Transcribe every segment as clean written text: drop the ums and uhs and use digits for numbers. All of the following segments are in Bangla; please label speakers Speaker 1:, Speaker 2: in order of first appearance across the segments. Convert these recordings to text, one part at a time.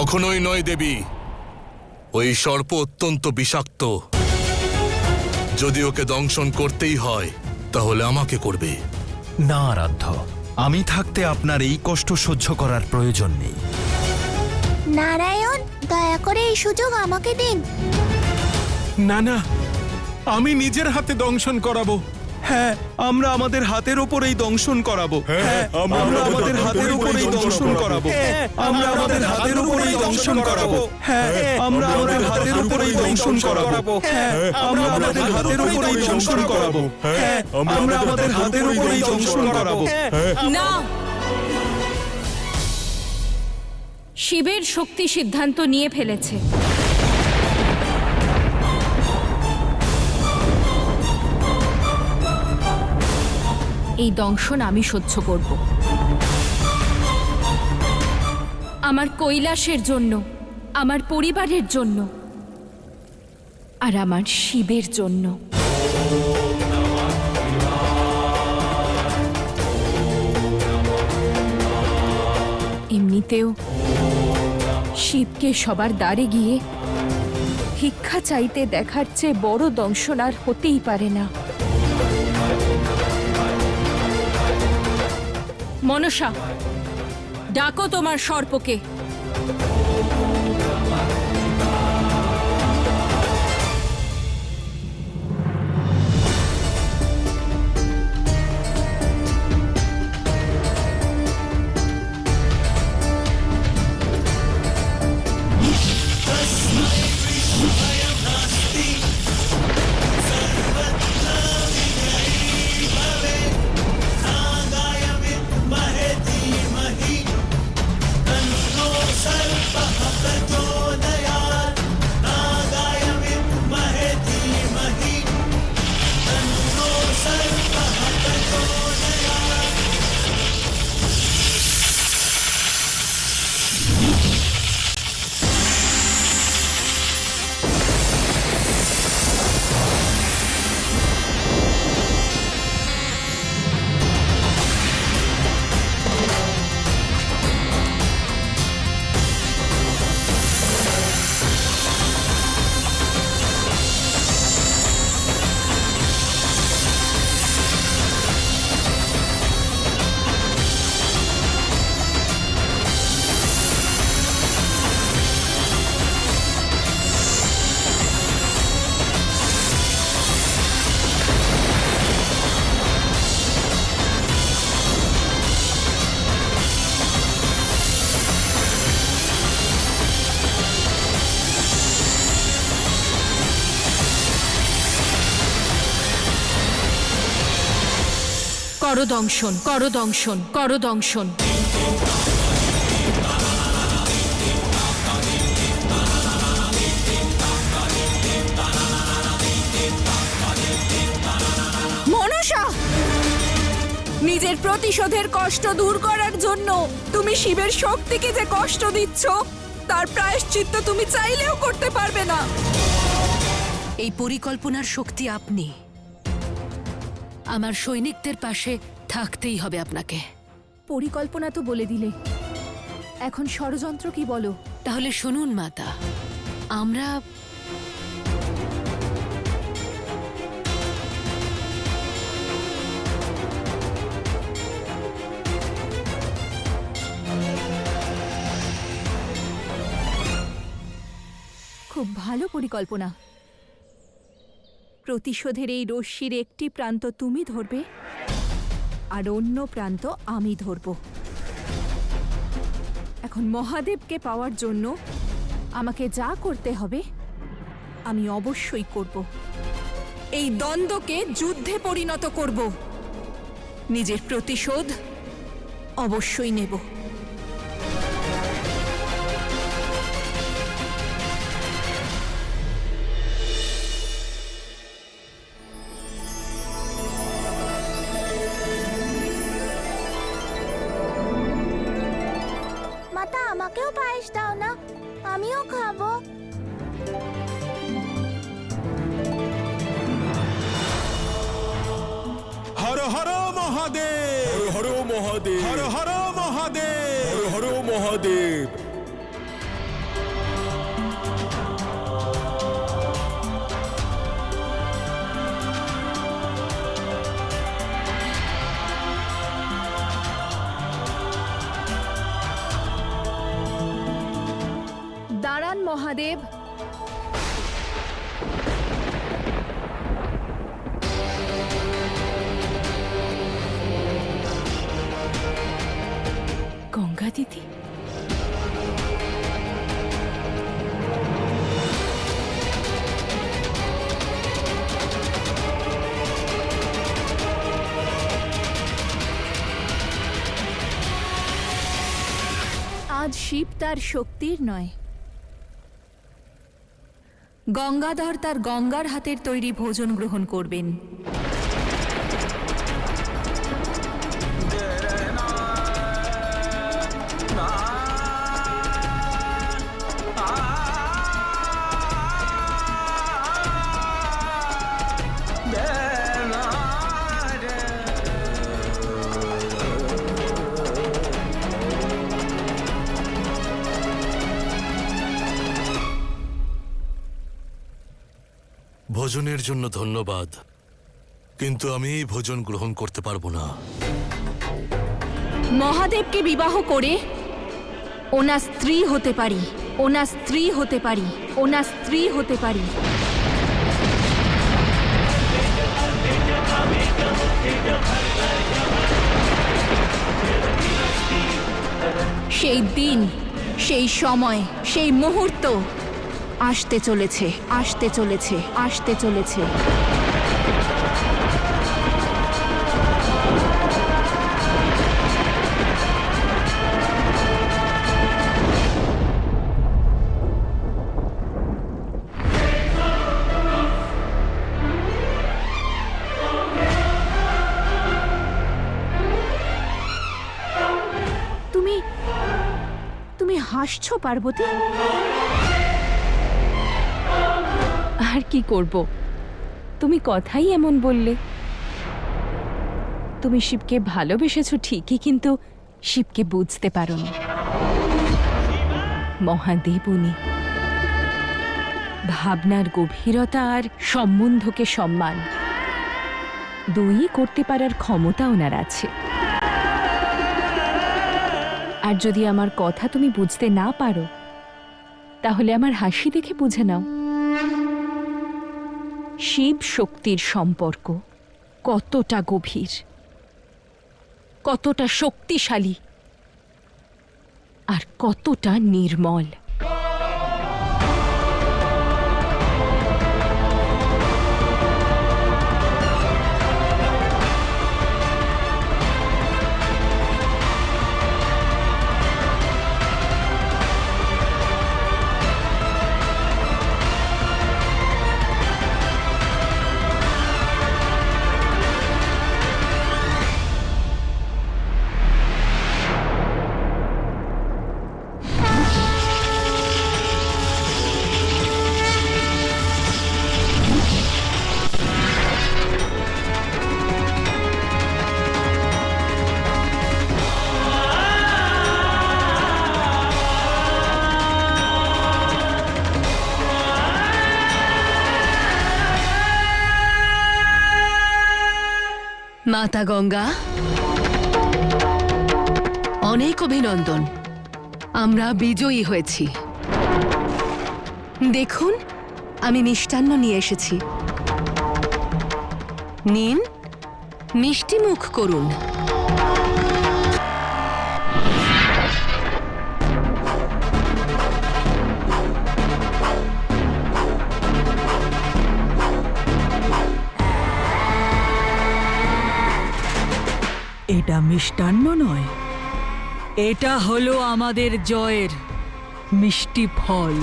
Speaker 1: কখনোই নয় দেবী। ওই সর্প অত্যন্ত বিষাক্ত। যদি ওকে দংশন করতেই হয় তাহলে আমাকে করবে।
Speaker 2: না আরাধ্য, আমি থাকতে আপনার এই কষ্ট সহ্য করার প্রয়োজন নেই।
Speaker 3: নারায়ণ, দয়া করে এই সুযোগ আমাকে দিন।
Speaker 4: না না, আমি নিজের হাতে দংশন করাবো।
Speaker 2: হ্যাঁ, আমরা আমাদের হাতের ওপরেই দংশন করাবো। হ্যাঁ, আমরা আমাদের হাতের ওপরেই দংশন করাবো। আমরা আমাদের হাতের ওপরেই দংশন করাবো। হ্যাঁ, আমরা আমাদের হাতের ওপরেই দংশন করাবো। হ্যাঁ, আমরা আমাদের হাতের ওপরেই দংশন করাবো। হ্যাঁ, আমরা আমাদের হাতের ওপরেই দংশন করাবো।
Speaker 5: না, শিবের শক্তি সিদ্ধান্ত নিয়ে ফেলেছে। এই দংশন আমি সহ্য করব, আমার কৈলাসের জন্য, আমার পরিবারের জন্য, আর আমার শিবের জন্য। এমনিতেও শিবকে সবার দ্বারে গিয়ে ভিক্ষা চাইতে দেখার চেয়ে বড় দংশন আর হতেই পারে না। মনসা, ডাকো তোমার সর্পকে। করো দংশন, করো দংশন, করো দংশন। মনসা, নিজের প্রতিশোধের কষ্ট দূর করার জন্য তুমি শিবের শক্তিকে যে কষ্ট দিচ্ছ তার প্রায়শ্চিত্ত তুমি চাইলেও করতে পারবে না।
Speaker 6: এই পরিকল্পনার শক্তি আপনি। আমার সৈনিকদের পাশে থাকতেই হবে আপনাকে।
Speaker 5: পরিকল্পনা তো বলে দিলে, এখন ষড়যন্ত্র কি বলো?
Speaker 6: তাহলে শুনুন মাতা, আমরা
Speaker 5: খুব ভালো পরিকল্পনা। প্রতিশোধের এই রশ্মির একটি প্রান্ত তুমি ধরবে আর অন্য প্রান্ত আমি ধরব। এখন মহাদেবকে পাওয়ার জন্য আমাকে যা করতে হবে আমি অবশ্যই করব। এই দ্বন্দ্বকে যুদ্ধে পরিণত করব। নিজের প্রতিশোধ অবশ্যই নেব।
Speaker 3: মাতা, আমাকেও পায়েস দাও না, আমিও খাবো।
Speaker 4: হর হর মহাদেব,
Speaker 7: হর হর মহাদেব,
Speaker 4: হর হর মহাদেব,
Speaker 7: হর হর মহাদেব।
Speaker 5: মহাদেব।
Speaker 6: গঙ্গা দিদি,
Speaker 5: আজ শিব তার শক্তির নয়, গঙ্গাধর তার গঙ্গার হাতের তৈরি ভোজন গ্রহণ করবেন।
Speaker 1: ভোজনের জন্য ধন্যবাদ, কিন্তু আমি এই ভোজন গ্রহণ করতে পারবো না।
Speaker 5: মহাদেবকে বিবাহ করে ওনার স্ত্রী হতে পারি, ওনার স্ত্রী হতে পারি, ওনার স্ত্রী হতে পারি। সেই দিন, সেই সময়, সেই মুহূর্ত আসতে চলেছে, আসতে চলেছে, আসতে চলেছে। তুমি হাসছো পার্বতী?
Speaker 7: আর কি করব, তুমি কথাই এমন বললে। তুমি শিবকে ভালোবেসেছো ঠিকই, কিন্তু শিবকে বুঝতে পারোনি। মহাদেব উনি, ভাবনার গভীরতা আর সম্বন্ধকে সম্মান দুই করতে পারার ক্ষমতা ওনার আছে। আর যদি আমার কথা তুমি বুঝতে না পারো, তাহলে আমার হাসি দেখে বুঝে নাও শিব শক্তির সম্পর্ক কতটা গভীর, কতটা শক্তিশালী আর কতটা নির্মল।
Speaker 6: মাতা গঙ্গা, অনেক অভিনন্দন। আমরা বিজয়ী হয়েছি। দেখুন, আমি মিষ্টান্ন নিয়ে এসেছি। নিন, মিষ্টি মুখ করুন।
Speaker 8: এটা মিষ্টান্ন নয়, এটা হলো আমাদের জয়ের মিষ্টি ফল।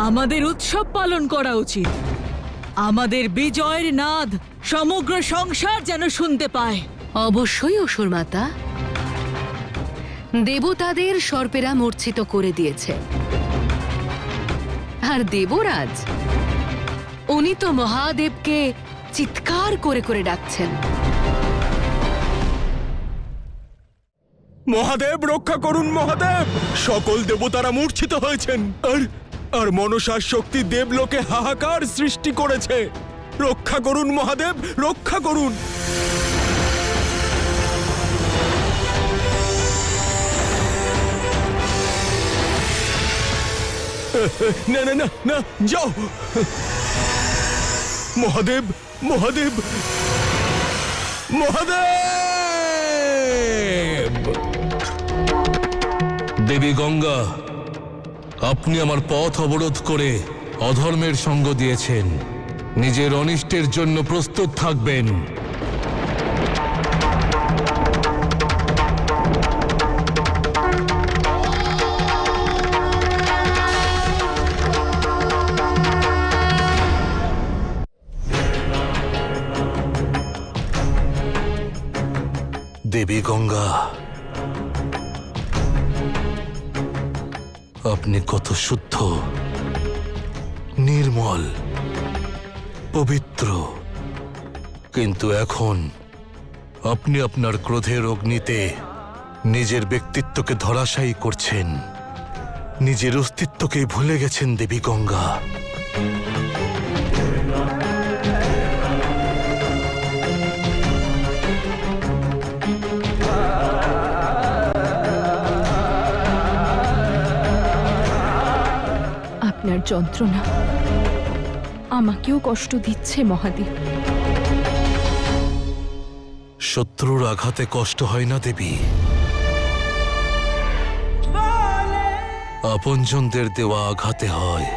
Speaker 8: আমাদের উৎসব পালন করা উচিত। আমাদের বিজয়ের নাদ সমগ্র সংসার যেন শুনতে পায়।
Speaker 6: অবশ্যই অসুর মাতা। দেবতাদের সর্পেরা মূর্ছিত করে দিয়েছে, আর দেবরাজ উনি তো মহাদেবকে চিৎকার করে করে ডাকছেন।
Speaker 2: মহাদেব রক্ষা করুন মহাদেব! সকল দেবতারা মূর্ছিত হয়েছেন, আর মনসার শক্তি দেবলোকে হাহাকার সৃষ্টি করেছে। রক্ষা করুন মহাদেব, রক্ষা করুন! না না না না, যাও। মহাদেব, মহাদেব, মহাদেব!
Speaker 1: দেবী গঙ্গা, আপনি আমার পথ অবরোধ করে অধর্মের সঙ্গ দিয়েছেন। নিজের অনিষ্টের জন্য প্রস্তুত থাকবেন। দেবী গঙ্গা, আপনি কত শুদ্ধ, নির্মল, পবিত্র, কিন্তু এখন আপনি আপনার ক্রোধের অগ্নিতে নিজের ব্যক্তিত্বকে ধরাশায়ী করছেন। নিজের অস্তিত্বকেই ভুলে গেছেন দেবী গঙ্গা।
Speaker 7: আপনার যন্ত্রণা আমাকেও কষ্ট দিচ্ছে মহাদেব।
Speaker 1: শত্রুর আঘাতে কষ্ট হয় না দেবী, আপনজনদের দেওয়া আঘাতে হয়।